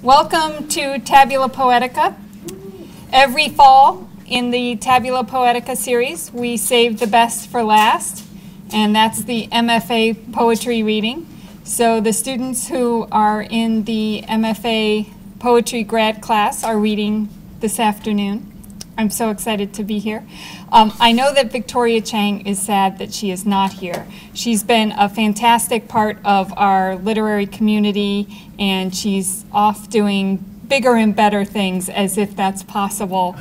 Welcome to Tabula Poetica. Every fall in the Tabula Poetica series, we save the best for last, and that's the MFA poetry reading. So the students who are in the MFA poetry grad class are reading this afternoon. I'm so excited to be here. I know that Victoria Chang is sad that she is not here. She's been a fantastic part of our literary community, and she's off doing bigger and better things, as if that's possible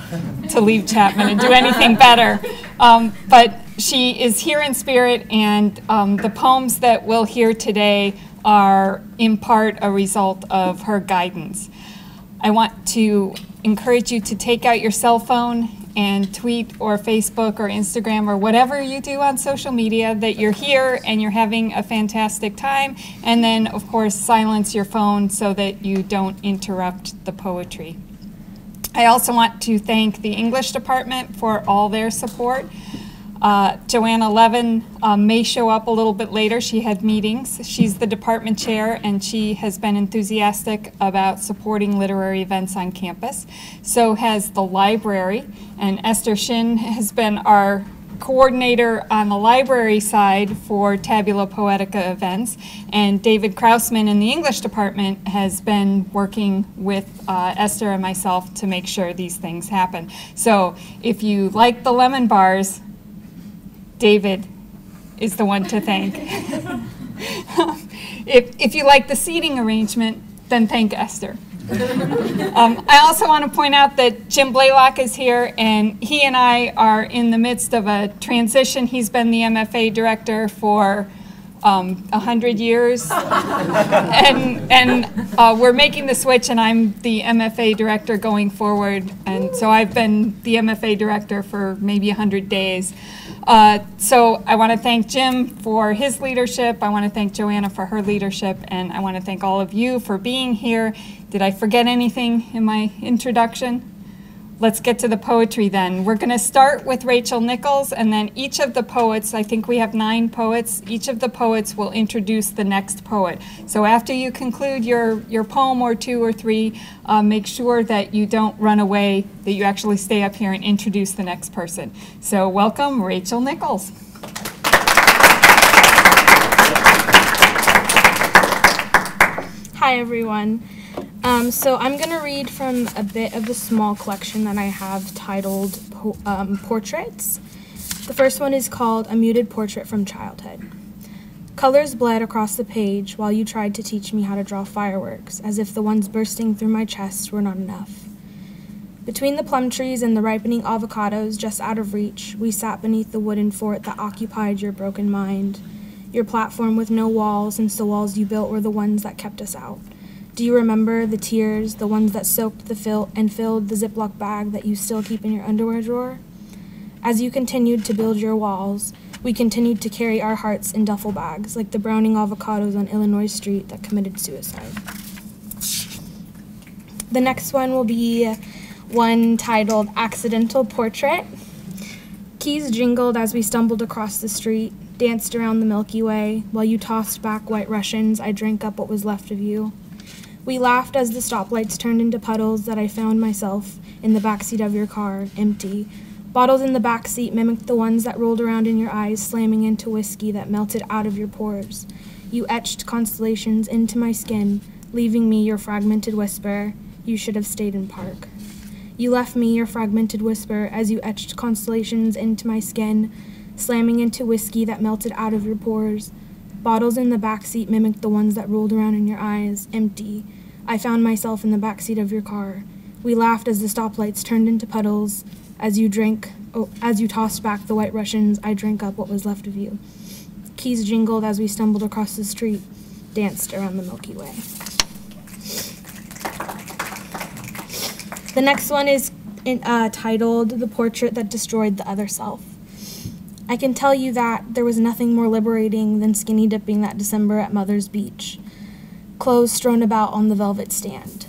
to leave Chapman and do anything better. But she is here in spirit, and the poems that we'll hear today are in part a result of her guidance. I want to encourage you to take out your cell phone and tweet or Facebook or Instagram or whatever you do on social media that you're here and you're having a fantastic time, and then of course silence your phone so that you don't interrupt the poetry. I also want to thank the English department for all their support. Joanna Levin may show up a little bit later. She had meetings. She's the department chair, and she has been enthusiastic about supporting literary events on campus. So has the library, and Esther Shin has been our coordinator on the library side for Tabula Poetica events, and David Krausman in the English department has been working with Esther and myself to make sure these things happen. So if you like the lemon bars, David is the one to thank. If you like the seating arrangement, then thank Esther. I also want to point out that Jim Blaylock is here, and he and I are in the midst of a transition. He's been the MFA director for 100 years, and we're making the switch, and I'm the MFA director going forward, and so I've been the MFA director for maybe 100 days. So I want to thank Jim for his leadership. I want to thank Joanna for her leadership, and I want to thank all of you for being here. Did I forget anything in my introduction? Let's get to the poetry then. We're going to start with Rachel Nichols, and then each of the poets, I think we have 9 poets, each of the poets will introduce the next poet. So after you conclude your poem or 2 or 3, make sure that you don't run away, that you actually stay up here and introduce the next person. So welcome, Rachel Nichols. Hi, everyone. So I'm going to read from a bit of the small collection that I have titled Portraits. The first one is called A Muted Portrait from Childhood. Colors bled across the page while you tried to teach me how to draw fireworks, as if the ones bursting through my chest were not enough. Between the plum trees and the ripening avocados just out of reach, we sat beneath the wooden fort that occupied your broken mind, your platform with no walls, since the walls you built were the ones that kept us out. Do you remember the tears, the ones that soaked the filled the Ziploc bag that you still keep in your underwear drawer? As you continued to build your walls, we continued to carry our hearts in duffel bags, like the browning avocados on Illinois Street that committed suicide. The next one will be one titled Accidental Portrait. Keys jingled as we stumbled across the street, danced around the Milky Way. While you tossed back white Russians, I drank up what was left of you. We laughed as the stoplights turned into puddles that I found myself in the backseat of your car, empty. Bottles in the backseat mimicked the ones that rolled around in your eyes, slamming into whiskey that melted out of your pores. You etched constellations into my skin, leaving me your fragmented whisper, you should have stayed in park. You left me your fragmented whisper as you etched constellations into my skin, slamming into whiskey that melted out of your pores. Bottles in the backseat mimicked the ones that rolled around in your eyes, empty. I found myself in the backseat of your car. We laughed as the stoplights turned into puddles. As you tossed back the white Russians, I drank up what was left of you. Keys jingled as we stumbled across the street, danced around the Milky Way. The next one is titled The Portrait That Destroyed the Other Self. I can tell you that there was nothing more liberating than skinny dipping that December at Mother's Beach, clothes strewn about on the velvet stand.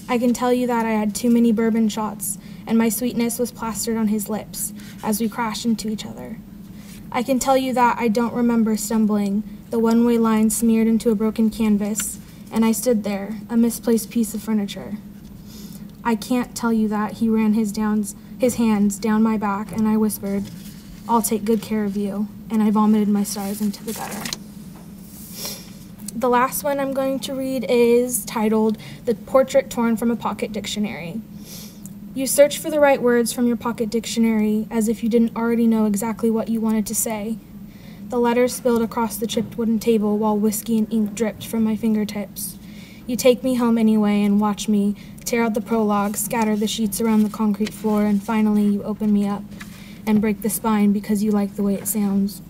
I can tell you that I had too many bourbon shots, and my sweetness was plastered on his lips as we crashed into each other. I can tell you that I don't remember stumbling, the one-way line smeared into a broken canvas, and I stood there, a misplaced piece of furniture. I can't tell you that. He ran his hands down my back, and I whispered, I'll take good care of you, and I vomited my stars into the gutter. The last one I'm going to read is titled The Portrait Torn from a Pocket Dictionary. You search for the right words from your pocket dictionary as if you didn't already know exactly what you wanted to say. The letters spilled across the chipped wooden table while whiskey and ink dripped from my fingertips. You take me home anyway and watch me tear out the prologue, scatter the sheets around the concrete floor, and finally you open me up and break the spine because you like the way it sounds.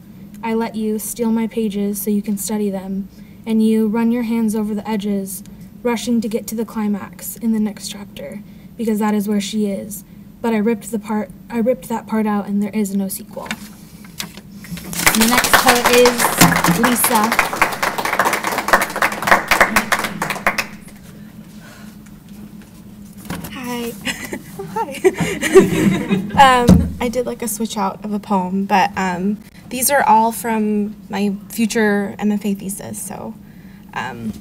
I let you steal my pages so you can study them, and you run your hands over the edges, rushing to get to the climax in the next chapter, because that is where she is. But I ripped that part out, and there is no sequel. And the next poet is Lisa. Hi. Oh, hi. I did like a switch out of a poem, but these are all from my future MFA thesis, so I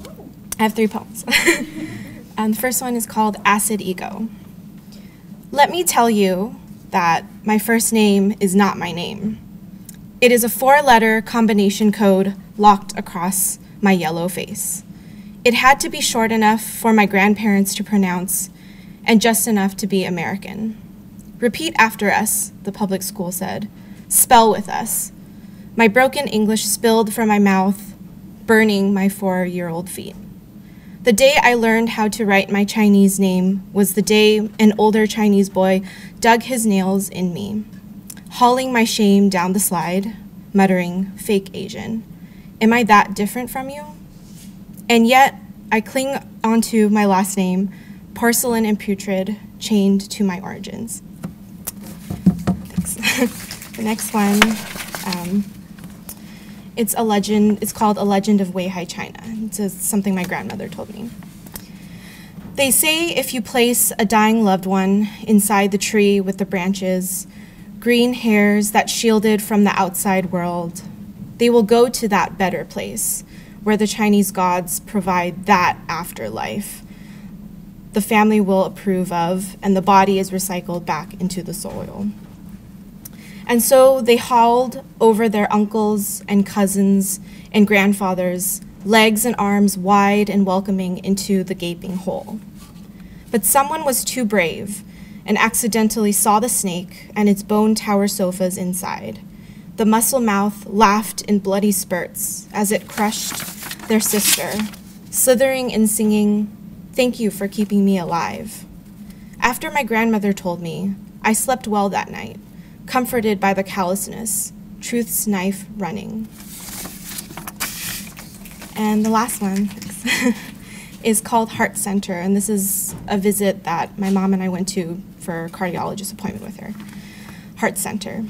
have 3 poems. The first one is called Acid Ego. Let me tell you that my first name is not my name. It is a 4-letter combination code locked across my yellow face. It had to be short enough for my grandparents to pronounce and just enough to be American. Repeat after us, the public school said. Spell with us. My broken English spilled from my mouth, burning my 4-year-old feet. The day I learned how to write my Chinese name was the day an older Chinese boy dug his nails in me, hauling my shame down the slide, muttering, fake Asian. Am I that different from you? And yet, I cling onto my last name, porcelain and putrid, chained to my origins. Thanks. The next one, it's a legend. It's called A Legend of Weihai, China. It's something my grandmother told me. They say if you place a dying loved one inside the tree with the branches, green hairs that shielded from the outside world, they will go to that better place where the Chinese gods provide that afterlife the family will approve of, and the body is recycled back into the soil. And so they hauled over their uncles and cousins and grandfathers, legs and arms wide and welcoming into the gaping hole. But someone was too brave and accidentally saw the snake and its bone tower sofas inside. The muscle mouth laughed in bloody spurts as it crushed their sister, slithering and singing, "Thank you for keeping me alive." After my grandmother told me, I slept well that night, comforted by the callousness, truth's knife running. And the last one is called Heart Center, and this is a visit that my mom and I went to for a cardiologist appointment with her. Heart Center.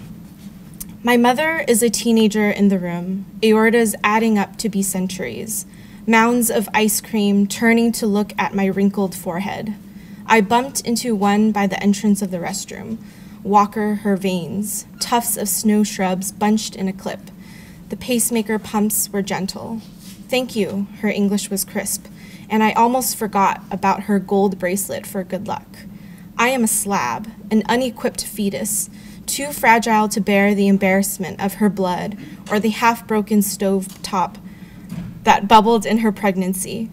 My mother is a teenager in the room, aortas adding up to be centuries, mounds of ice cream turning to look at my wrinkled forehead. I bumped into one by the entrance of the restroom. Walker her veins, tufts of snow shrubs bunched in a clip. The pacemaker pumps were gentle. Thank you, her English was crisp, and I almost forgot about her gold bracelet for good luck. I am a slab, an unequipped fetus, too fragile to bear the embarrassment of her blood or the half-broken stove top that bubbled in her pregnancy.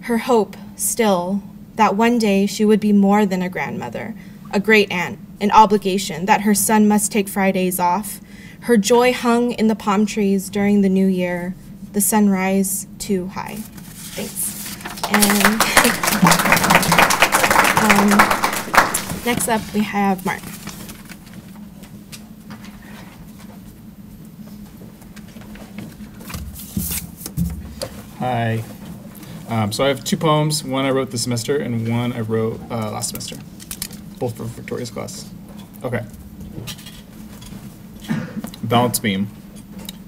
Her hope, still, that one day she would be more than a grandmother, a great aunt, an obligation that her son must take Fridays off. Her joy hung in the palm trees during the new year, the sunrise too high. Thanks. And next up we have Mark. Hi. So I have 2 poems. One I wrote this semester and one I wrote last semester, both for Victoria's class. Okay. Balance beam.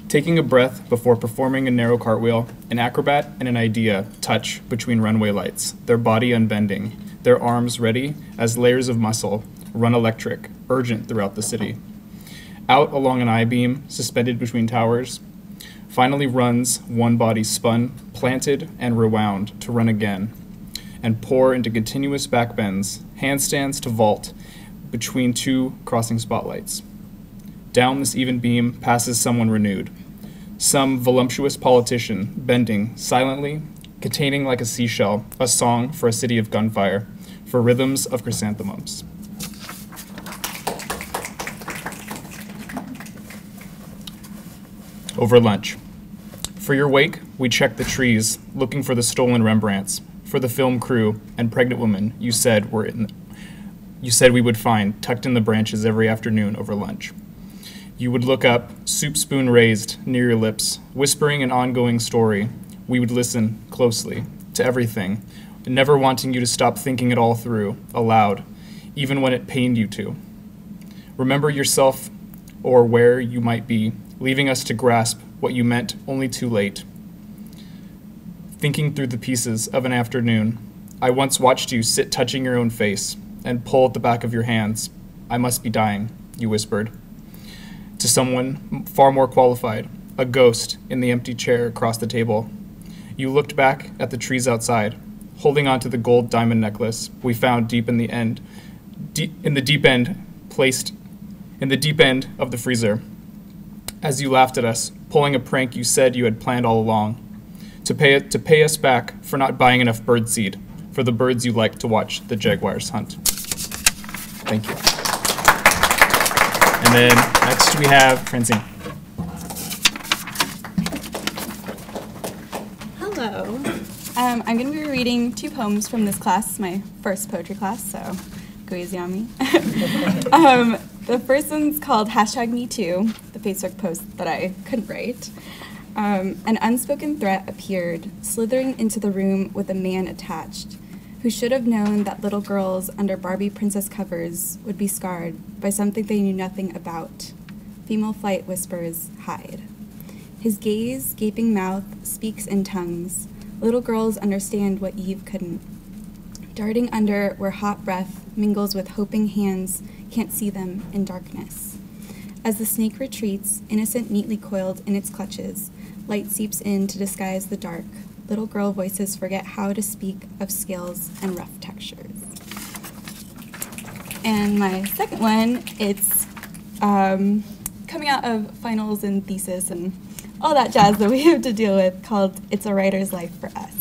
Taking a breath before performing a narrow cartwheel, an acrobat and an idea touch between runway lights, their body unbending, their arms ready as layers of muscle run electric, urgent throughout the city. Out along an I-beam, suspended between towers, Finally runs one body spun, planted, and rewound to run again, and pour into continuous backbends, handstands to vault between two crossing spotlights. Down this even beam passes someone renewed, some voluptuous politician bending silently, containing like a seashell a song for a city of gunfire, for rhythms of chrysanthemums. Over lunch. For your wake, we checked the trees, looking for the stolen Rembrandts, for the film crew and pregnant women you said we would find tucked in the branches every afternoon over lunch. You would look up, soup spoon raised near your lips, whispering an ongoing story. We would listen closely to everything, never wanting you to stop thinking it all through, aloud, even when it pained you to. Remember yourself or where you might be, leaving us to grasp what you meant only too late. Thinking through the pieces of an afternoon, I once watched you sit touching your own face and pull at the back of your hands. I must be dying, you whispered. To someone far more qualified, a ghost in the empty chair across the table. You looked back at the trees outside, holding onto the gold diamond necklace we found deep in the deep end of the freezer. As you laughed at us, pulling a prank you said you had planned all along, to pay us back for not buying enough birdseed for the birds you like to watch the jaguars hunt. Thank you. And then next we have Francine. Hello. I'm going to be reading two poems from this class, my first poetry class, so go easy on me. The first one's called #MeToo, the Facebook post that I couldn't write. An unspoken threat appeared, slithering into the room with a man attached, who should have known that little girls under Barbie princess covers would be scarred by something they knew nothing about. Female flight whispers, hide. His gaze, gaping mouth, speaks in tongues. Little girls understand what Eve couldn't. Darting under where hot breath mingles with hoping hands can't see them in darkness. As the snake retreats, innocent neatly coiled in its clutches, light seeps in to disguise the dark. Little girl voices forget how to speak of scales and rough textures. And my second one, it's coming out of finals and thesis and all that jazz that we have to deal with, called It's a Writer's Life for Us.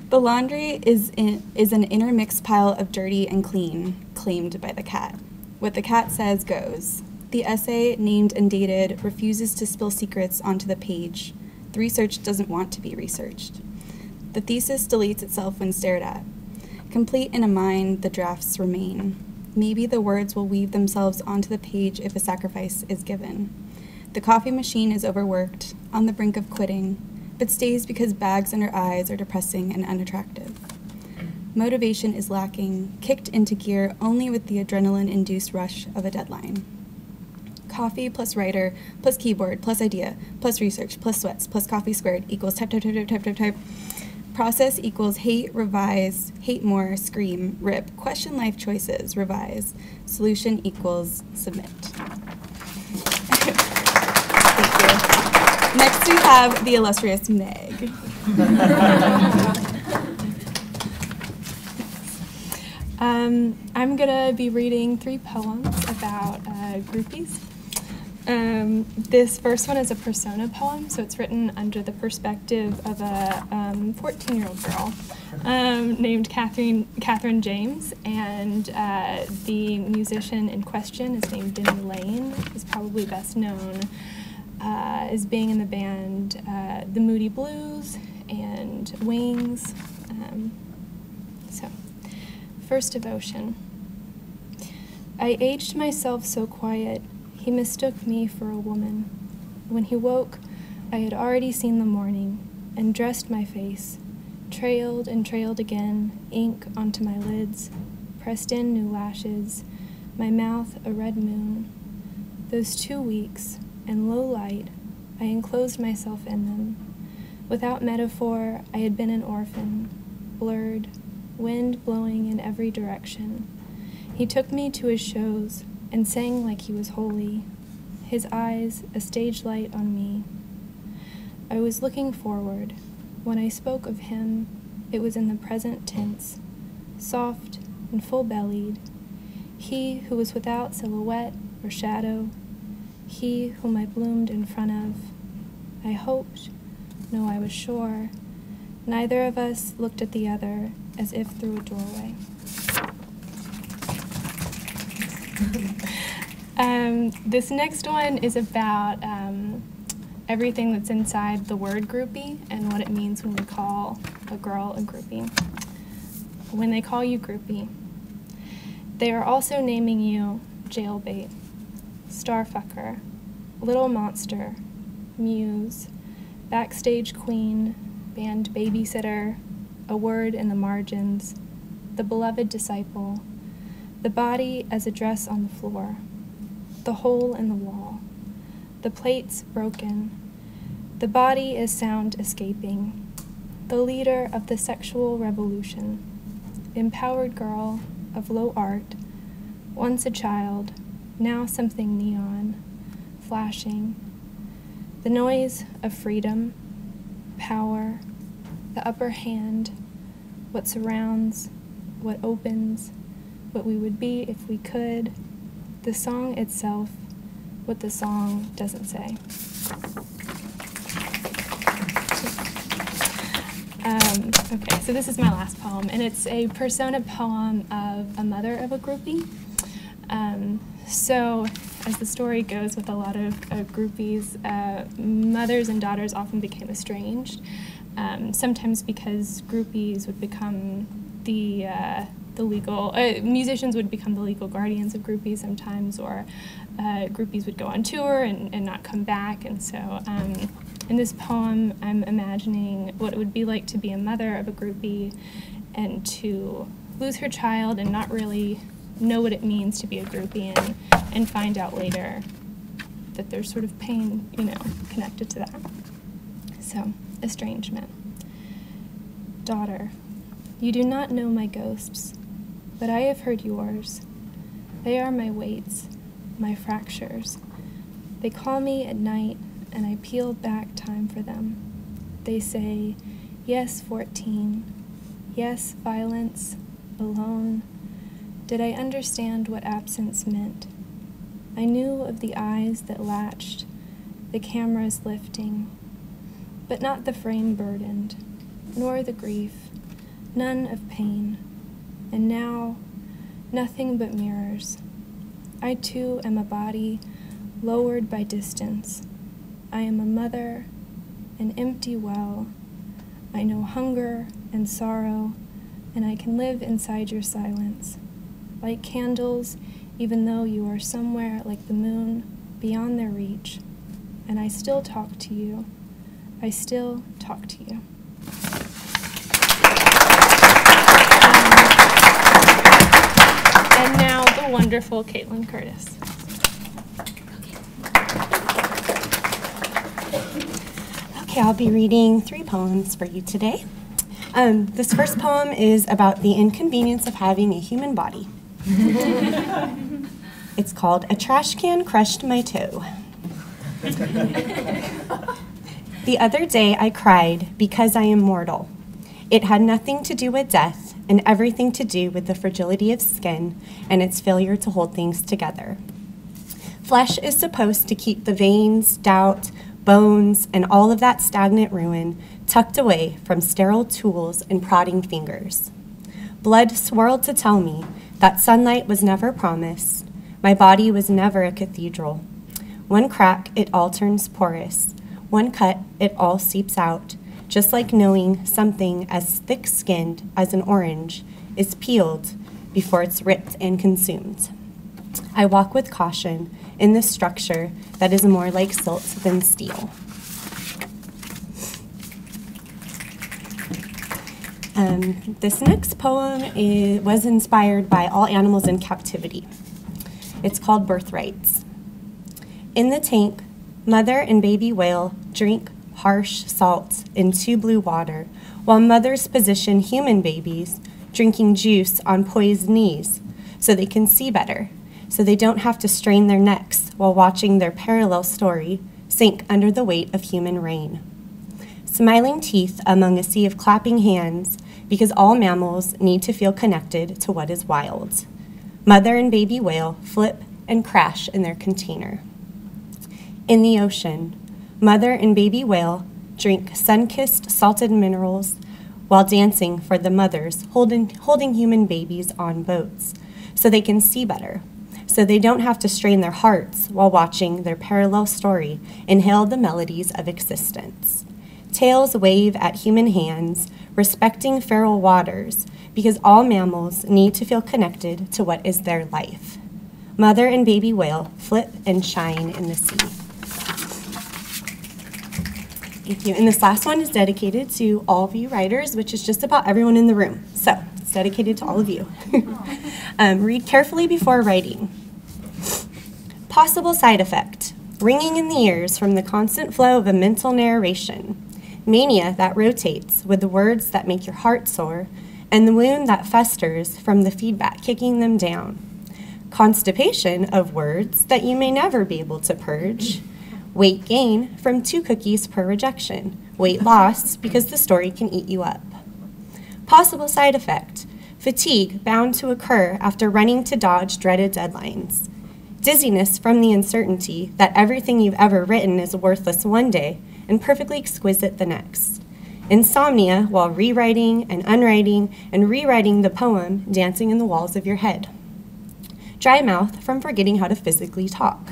The laundry is an intermixed pile of dirty and clean, claimed by the cat. What the cat says goes. The essay, named and dated, refuses to spill secrets onto the page. The research doesn't want to be researched. The thesis deletes itself when stared at. Complete in a mind, the drafts remain. Maybe the words will weave themselves onto the page if a sacrifice is given. The coffee machine is overworked, on the brink of quitting, but stays because bags under eyes are depressing and unattractive. Motivation is lacking, kicked into gear only with the adrenaline-induced rush of a deadline. Coffee plus writer plus keyboard plus idea plus research plus sweats plus coffee squared equals type. Process equals hate, revise, hate more, scream, rip, question life choices, revise. Solution equals submit. Thank you. Next we have the illustrious Meg. I'm gonna be reading 3 poems about groupies. This first one is a persona poem, so it's written under the perspective of a 14-year-old girl named Catherine James, and the musician in question is named Denny Lane. Is probably best known as being in the band The Moody Blues and Wings. First devotion. I aged myself so quiet, he mistook me for a woman. When he woke, I had already seen the morning, and dressed my face, trailed and trailed again, ink onto my lids, pressed in new lashes, my mouth a red moon. Those 2 weeks, in low light, I enclosed myself in them. Without metaphor, I had been an orphan, blurred, wind blowing in every direction. He took me to his shows and sang like he was holy. his eyes a stage light on me. I was looking forward. When I spoke of him, it was in the present tense, soft and full-bellied. He who was without silhouette or shadow, he whom I bloomed in front of. I hoped, no, I was sure, neither of us looked at the other as if through a doorway. This next one is about everything that's inside the word groupie and what it means when we call a girl a groupie. When they call you groupie, they are also naming you jailbait, starfucker, little monster, muse, backstage queen, band babysitter, a word in the margins, the beloved disciple, the body as a dress on the floor, the hole in the wall, the plates broken, the body as sound escaping, the leader of the sexual revolution, empowered girl of low art, once a child, now something neon, flashing, the noise of freedom, power, the upper hand, what surrounds, what opens, what we would be if we could, the song itself, what the song doesn't say. Okay, so this is my last poem, and it's a persona poem of a mother of a groupie. So, as the story goes with a lot of groupies, mothers and daughters often became estranged, sometimes because groupies would become the legal, musicians would become the legal guardians of groupies sometimes, or groupies would go on tour and not come back, and so in this poem I'm imagining what it would be like to be a mother of a groupie and to lose her child and not really know what it means to be a groupie and find out later that there's sort of pain, connected to that. So, estrangement. Daughter, you do not know my ghosts, but I have heard yours. They are my weights, my fractures. They call me at night, and I peel back time for them. They say, yes, 14. Yes, violence, alone. Did I understand what absence meant? I knew of the eyes that latched, the cameras lifting, but not the frame burdened, nor the grief, none of pain. And now, nothing but mirrors. I too am a body lowered by distance. I am a mother, an empty well. I know hunger and sorrow, and I can live inside your silence. Like candles, even though you are somewhere like the moon, beyond their reach. And I still talk to you. I still talk to you. And now the wonderful Caitlin Curtis. Okay, I'll be reading 3 poems for you today. This first poem is about the inconvenience of having a human body. It's called A Trash Can Crushed My Toe. The other day I cried because I am mortal. It had nothing to do with death and everything to do with the fragility of skin and its failure to hold things together. Flesh is supposed to keep the veins, doubt, bones, and all of that stagnant ruin tucked away from sterile tools and prodding fingers. Blood swirled to tell me that sunlight was never promised. My body was never a cathedral. One crack, it all turns porous. One cut, it all seeps out, just like knowing something as thick-skinned as an orange is peeled before it's ripped and consumed. I walk with caution in this structure that is more like silt than steel. This next poem was inspired by all animals in captivity. It's called Birthrights. In the tank, mother and baby whale drink harsh salt in 2 blue water, while mothers position human babies drinking juice on poised knees so they can see better. so they don't have to strain their necks while watching their parallel story sink under the weight of human rain. Smiling teeth among a sea of clapping hands, because all mammals need to feel connected to what is wild. Mother and baby whale flip and crash in their container. In the ocean, mother and baby whale drink sun-kissed salted minerals while dancing for the mothers holding human babies on boats so they can see better, so they don't have to strain their hearts while watching their parallel story inhale the melodies of existence. Tails wave at human hands, respecting feral waters, because all mammals need to feel connected to what is their life. Mother and baby whale flip and shine in the sea. Thank you. And this last one is dedicated to all of you writers, which is just about everyone in the room. So it's dedicated to all of you. Read carefully before writing. Possible side effect: ringing in the ears from the constant flow of a mental narration. Mania that rotates with the words that make your heart soar, and the wound that festers from the feedback kicking them down. Constipation of words that you may never be able to purge. Weight gain from 2 cookies per rejection. Weight loss because the story can eat you up. Possible side effect: fatigue bound to occur after running to dodge dreaded deadlines. Dizziness from the uncertainty that everything you've ever written is worthless one day and perfectly exquisite the next. Insomnia while rewriting and unwriting and rewriting the poem dancing in the walls of your head. Dry mouth from forgetting how to physically talk.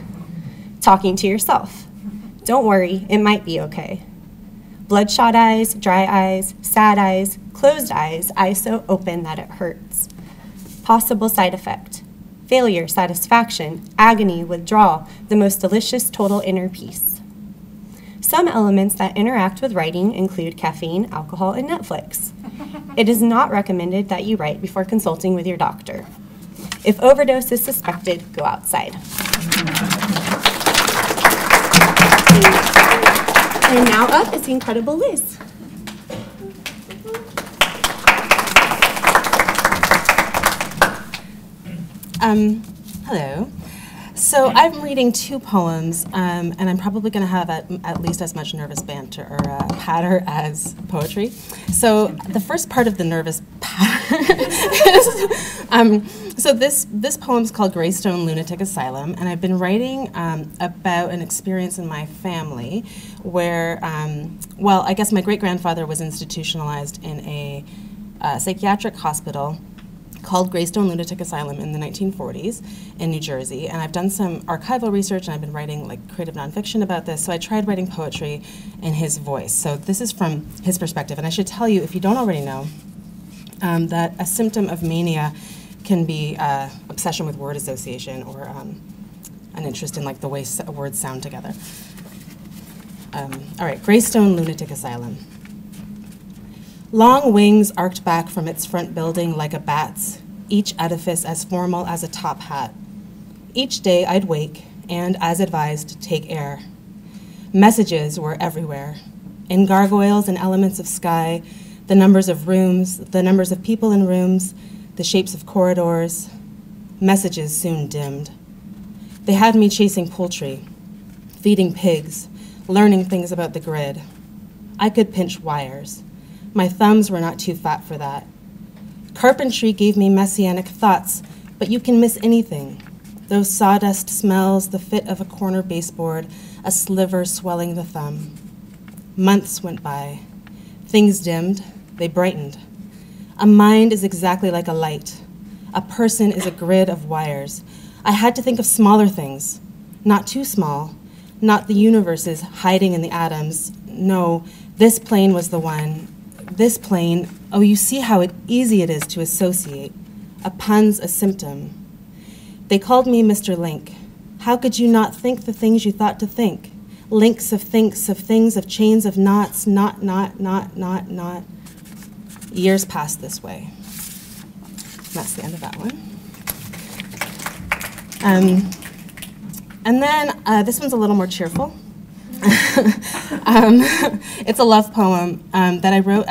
Talking to yourself. Don't worry, it might be okay. Bloodshot eyes, dry eyes, sad eyes, closed eyes so open that it hurts. Possible side effect: failure, satisfaction, agony, withdrawal, the most delicious total inner peace. Some elements that interact with writing include caffeine, alcohol, and Netflix. It is not recommended that you write before consulting with your doctor. If overdose is suspected, go outside. And now up is the incredible Liz. Hello. So I'm reading 2 poems, and I'm probably going to have at least as much nervous banter or patter as poetry. So the first part of the nervous patter is, so this poem's called Greystone Lunatic Asylum, and I've been writing about an experience in my family where, well, I guess my great-grandfather was institutionalized in a psychiatric hospital called Greystone Lunatic Asylum in the 1940s in New Jersey, and I've done some archival research and I've been writing like creative nonfiction about this, so I tried writing poetry in his voice. So this is from his perspective, and I should tell you, if you don't already know, that a symptom of mania can be obsession with word association or an interest in like the way words sound together. All right, Greystone Lunatic Asylum. Long wings arced back from its front building like a bat's, each edifice as formal as a top hat. Each day I'd wake and, as advised, take air. Messages were everywhere. In gargoyles and elements of sky, the numbers of rooms, the numbers of people in rooms, the shapes of corridors. Messages soon dimmed. They had me chasing poultry, feeding pigs, learning things about the grid. I could pinch wires. My thumbs were not too fat for that. Carpentry gave me messianic thoughts, but you can miss anything. Those sawdust smells, the fit of a corner baseboard, a sliver swelling the thumb. Months went by. Things dimmed, they brightened. A mind is exactly like a light. A person is a grid of wires. I had to think of smaller things, not too small, not the universes hiding in the atoms. No, this plane was the one. This plane, oh, you see how easy it is to associate. A pun's a symptom. They called me Mr. Link. How could you not think the things you thought to think? Links of thinks, of chains of knots, not. Years passed this way. That's the end of that one. And then this one's a little more cheerful. It's a love poem that I wrote.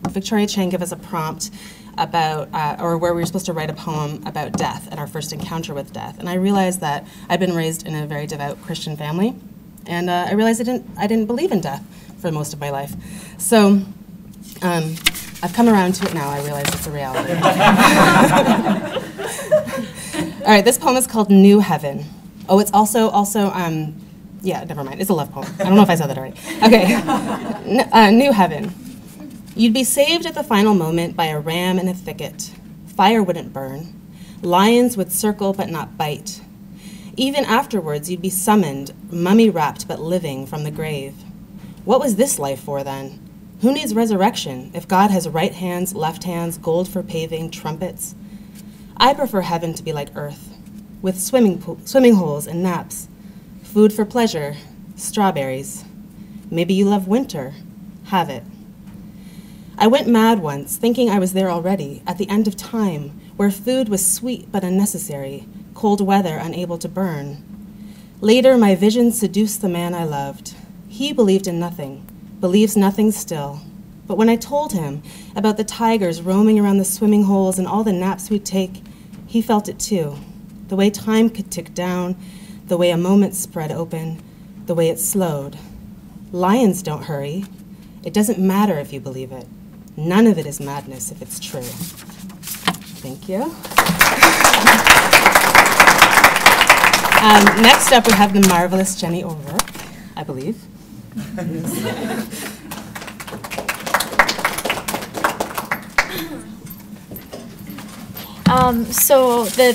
Victoria Chang gave us a prompt about, or where we were supposed to write a poem about death and our first encounter with death. And I realized that I'd been raised in a very devout Christian family, and I realized I didn't believe in death for most of my life. So I've come around to it now. I realize it's a reality. All right, this poem is called New Heaven. Oh, it's also yeah, never mind. It's a love poem. I don't know if I said that already. Okay. New Heaven. You'd be saved at the final moment by a ram in a thicket. Fire wouldn't burn. Lions would circle but not bite. Even afterwards, you'd be summoned, mummy-wrapped but living from the grave. What was this life for then? Who needs resurrection if God has right hands, left hands, gold for paving, trumpets? I prefer heaven to be like earth, with swimming holes and naps. Food for pleasure, strawberries. Maybe you love winter, have it. I went mad once, thinking I was there already, at the end of time, where food was sweet but unnecessary, cold weather unable to burn. Later, my vision seduced the man I loved. He believed in nothing, believes nothing still. But when I told him about the tigers roaming around the swimming holes and all the naps we'd take, he felt it too. The way time could tick down, the way a moment spread open, the way it slowed. Lions don't hurry. It doesn't matter if you believe it. None of it is madness if it's true. Thank you. Next up, we have the marvelous Jenny O'Rourke, I believe. So the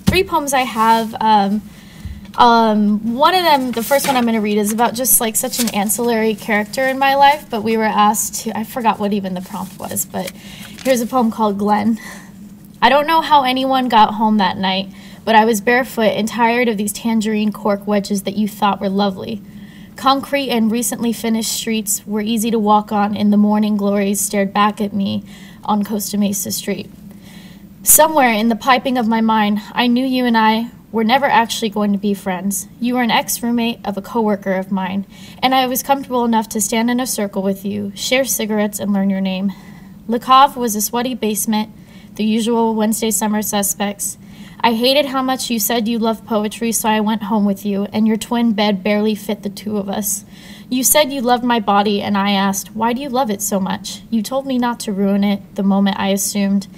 three poems I have, one of them, the first one I'm going to read, is about just like such an ancillary character in my life, but we were asked to, I forgot what even the prompt was, but here's a poem called Glenn. I don't know how anyone got home that night, but I was barefoot and tired of these tangerine cork wedges that you thought were lovely. Concrete and recently finished streets were easy to walk on, and the morning glories stared back at me on Costa Mesa Street. Somewhere in the piping of my mind, I knew you and I were never actually going to be friends. You were an ex-roommate of a coworker of mine, and I was comfortable enough to stand in a circle with you, share cigarettes, and learn your name. Le Cave was a sweaty basement, the usual Wednesday summer suspects. I hated how much you said you loved poetry, so I went home with you, and your twin bed barely fit the two of us. You said you loved my body, and I asked, why do you love it so much? You told me not to ruin it the moment I assumed.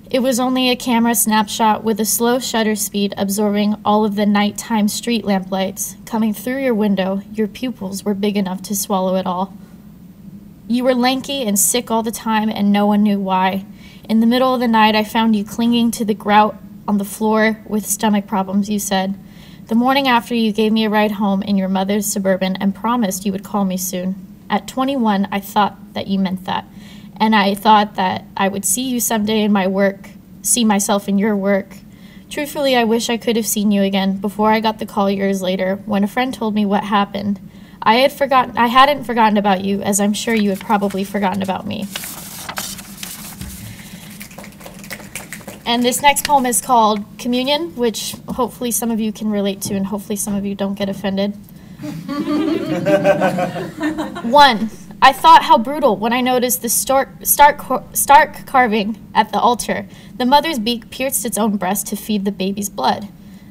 It was only a camera snapshot with a slow shutter speed absorbing all of the nighttime street lamp lights. Coming through your window, your pupils were big enough to swallow it all. You were lanky and sick all the time, and no one knew why. In the middle of the night, I found you clinging to the grout on the floor with stomach problems, you said. The morning after, you gave me a ride home in your mother's Suburban and promised you would call me soon. At 21, I thought that you meant that. And I thought that I would see you someday in my work, see myself in your work. Truthfully, I wish I could have seen you again before I got the call years later when a friend told me what happened. I hadn't forgotten about you, as I'm sure you had probably forgotten about me. And this next poem is called Communion, which hopefully some of you can relate to, and hopefully some of you don't get offended. 1. I thought how brutal when I noticed the stark carving at the altar. The mother's beak pierced its own breast to feed the baby's blood.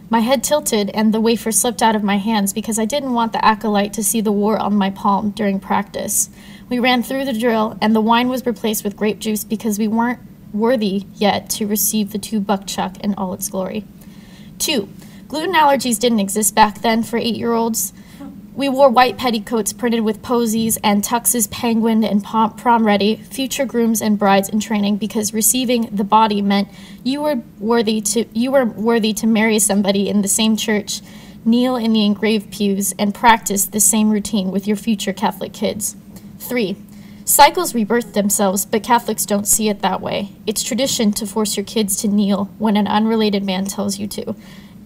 My head tilted and the wafer slipped out of my hands because I didn't want the acolyte to see the war on my palm during practice. We ran through the drill and the wine was replaced with grape juice because we weren't worthy yet to receive the 2 buck chuck in all its glory. 2. Gluten allergies didn't exist back then for 8-year-olds. We wore white petticoats printed with posies and tuxes penguined and prom ready, future grooms and brides in training because receiving the body meant you were worthy to marry somebody in the same church, kneel in the engraved pews, and practice the same routine with your future Catholic kids. 3. Cycles rebirth themselves, but Catholics don't see it that way. It's tradition to force your kids to kneel when an unrelated man tells you to,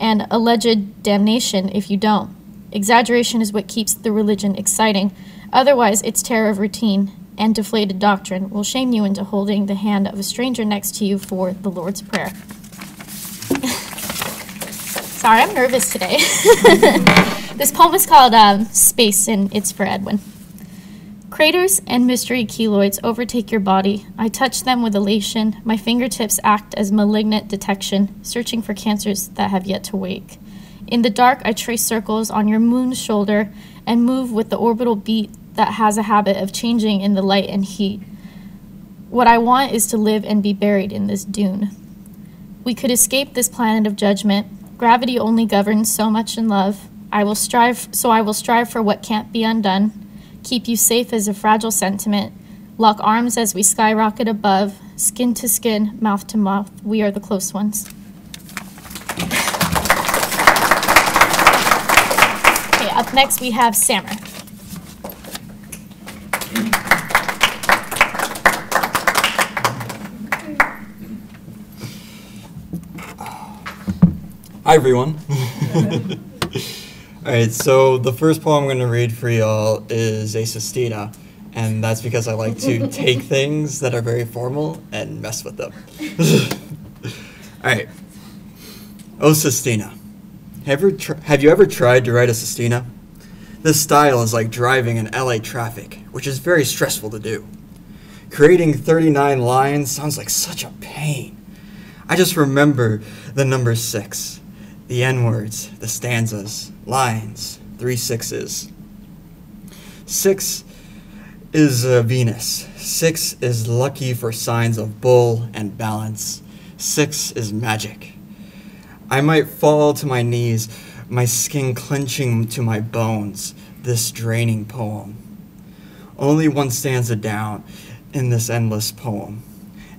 and alleged damnation if you don't. Exaggeration is what keeps the religion exciting. Otherwise, its terror of routine and deflated doctrine will shame you into holding the hand of a stranger next to you for the Lord's Prayer. Sorry, I'm nervous today. This poem is called Space, and it's for Edwin. Craters and mystery keloids overtake your body. I touch them with elation. My fingertips act as malignant detection, searching for cancers that have yet to wake. In the dark, I trace circles on your moon's shoulder and move with the orbital beat that has a habit of changing in the light and heat. What I want is to live and be buried in this dune. We could escape this planet of judgment. Gravity only governs so much in love. I will strive for what can't be undone. Keep you safe as a fragile sentiment. Lock arms as we skyrocket above. Skin to skin, mouth to mouth. We are the close ones. Okay, up next we have Sammer. Hi, everyone. All right, so the first poem I'm going to read for y'all is a Sistina, and that's because I like to take things that are very formal and mess with them. All right. Oh, Sistina. Have you ever tried to write a Sistina? This style is like driving in LA traffic, which is very stressful to do. Creating 39 lines sounds like such a pain. I just remember the number 6. The N-words, the stanzas, lines, 3 6s. 6 is Venus. 6 is lucky for signs of bull and balance. 6 is magic. I might fall to my knees, my skin clenching to my bones, this draining poem. Only one stanza down in this endless poem.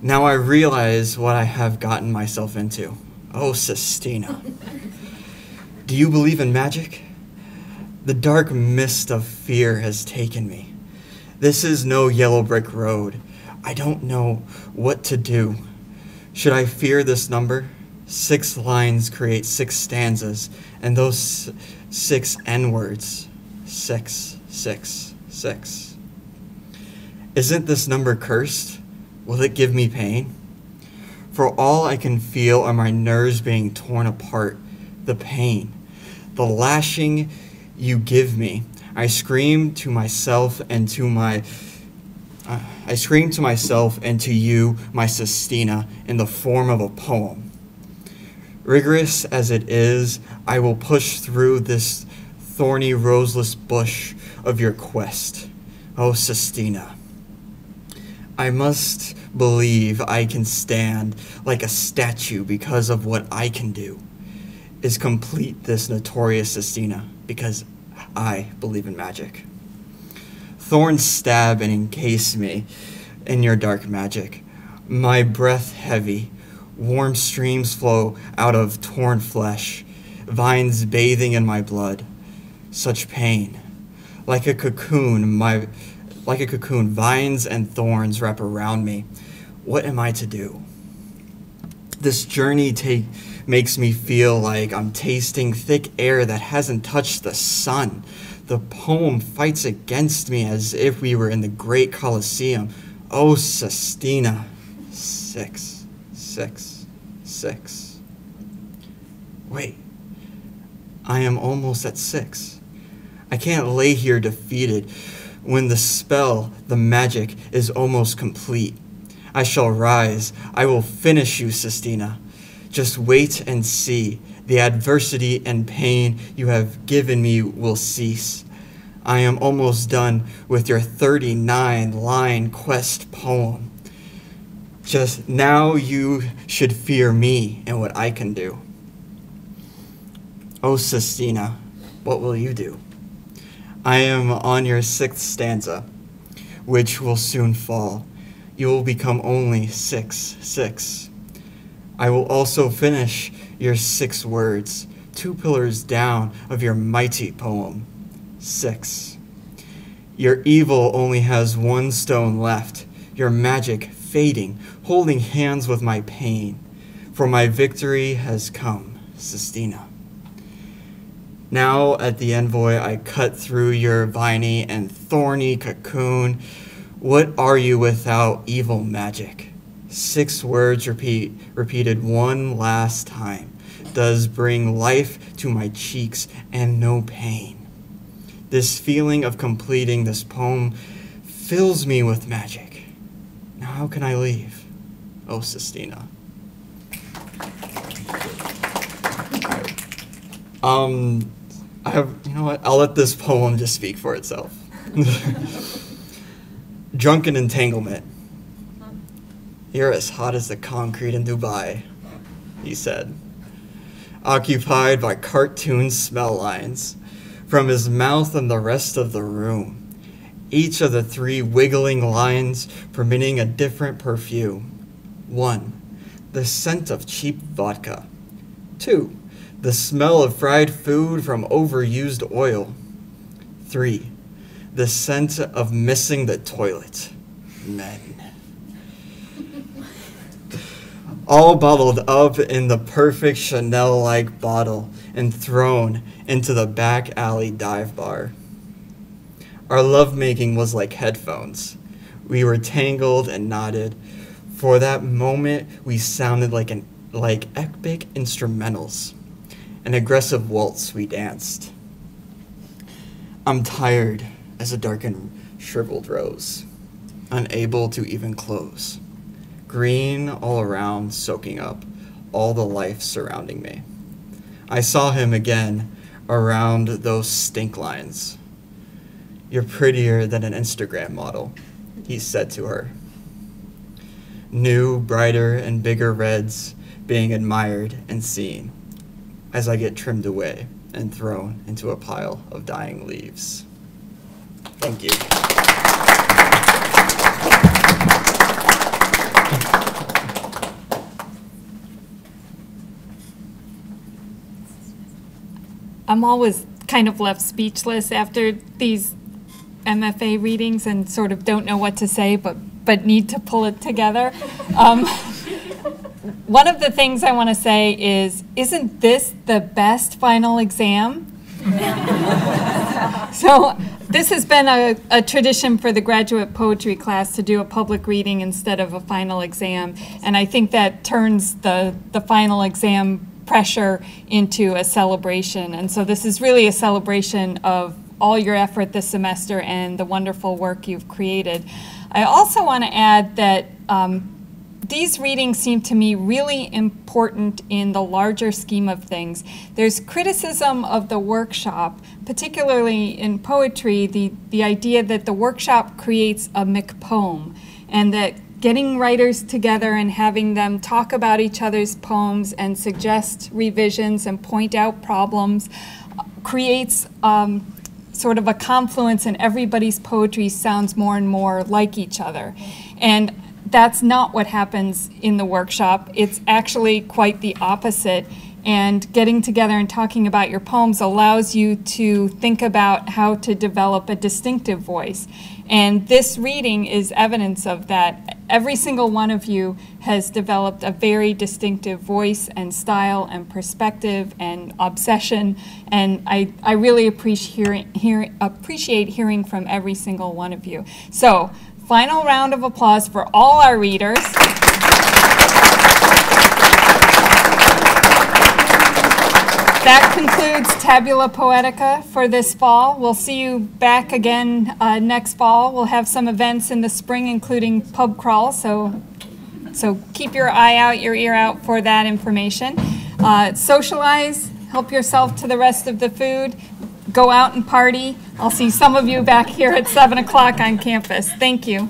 Now I realize what I have gotten myself into. Oh, Sistina. Do you believe in magic? The dark mist of fear has taken me. This is no yellow brick road. I don't know what to do. Should I fear this number? 6 lines create 6 stanzas, and those 6 N-words. 6, 6, 6. Isn't this number cursed? Will it give me pain? For all I can feel are my nerves being torn apart, the pain, the lashing you give me. I scream to myself and to you, my Sistina, in the form of a poem. Rigorous as it is, I will push through this thorny roseless bush of your quest. Oh, Sistina. I must believe I can stand like a statue because of what I can do is complete this notorious Sistina because I believe in magic. Thorns stab and encase me in your dark magic. My breath heavy, warm streams flow out of torn flesh, vines bathing in my blood. Such pain. Like a cocoon, vines and thorns wrap around me. What am I to do? This journey makes me feel like I'm tasting thick air that hasn't touched the sun. The poem fights against me as if we were in the great Colosseum. Oh, Sistina. 6, 6, 6. Wait, I am almost at 6. I can't lay here defeated when the spell, the magic, is almost complete. I shall rise. I will finish you, Sistina. Just wait and see. The adversity and pain you have given me will cease. I am almost done with your 39-line quest poem. Just now you should fear me and what I can do. Oh, Sistina, what will you do? I am on your 6th stanza, which will soon fall. You will become only 6, 6. I will also finish your 6 words, 2 pillars down of your mighty poem. 6. Your evil only has 1 stone left, your magic fading, holding hands with my pain. For my victory has come, Sistina. Now at the envoy I cut through your viney and thorny cocoon. What are you without evil magic? 6 words repeated one last time does bring life to my cheeks and no pain. This feeling of completing this poem fills me with magic. Now how can I leave? Oh, Sistina. You know what? I'll let this poem just speak for itself. Drunken entanglement. You're as hot as the concrete in Dubai, he said, occupied by cartoon smell lines from his mouth and the rest of the room, each of the 3 wiggling lines permitting a different perfume. 1, the scent of cheap vodka. 2, the smell of fried food from overused oil. 3, the scent of missing the toilet. Men. All bottled up in the perfect Chanel-like bottle and thrown into the back alley dive bar. Our lovemaking was like headphones. We were tangled and knotted. For that moment, we sounded like epic instrumentals. An aggressive waltz we danced. I'm tired as a darkened, shriveled rose, unable to even close. Green all around, soaking up all the life surrounding me. I saw him again around those stink lines. You're prettier than an Instagram model, he said to her. New, brighter, and bigger reds being admired and seen as I get trimmed away and thrown into a pile of dying leaves. Thank you. I'm always kind of left speechless after these MFA readings and sort of don't know what to say, but need to pull it together. One of the things I want to say is, isn't this the best final exam? So this has been a tradition for the graduate poetry class to do a public reading instead of a final exam, and I think that turns the final exam pressure into a celebration. And so this is really a celebration of all your effort this semester and the wonderful work you've created. I also want to add that these readings seem to me really important in the larger scheme of things. There's criticism of the workshop, particularly in poetry, the idea that the workshop creates a McPoem, and that getting writers together and having them talk about each other's poems and suggest revisions and point out problems creates sort of a confluence, and everybody's poetry sounds more and more like each other. And that's not what happens in the workshop. It's actually quite the opposite. And getting together and talking about your poems allows you to think about how to develop a distinctive voice. And this reading is evidence of that. Every single one of you has developed a very distinctive voice and style and perspective and obsession. And I really appreciate hearing from every single one of you. So, final round of applause for all our readers. That concludes Tabula Poetica for this fall. We'll see you back again next fall. We'll have some events in the spring, including pub crawl, so keep your eye out, your ear out for that information. Socialize, help yourself to the rest of the food, go out and party. I'll see some of you back here at 7 o'clock on campus. Thank you.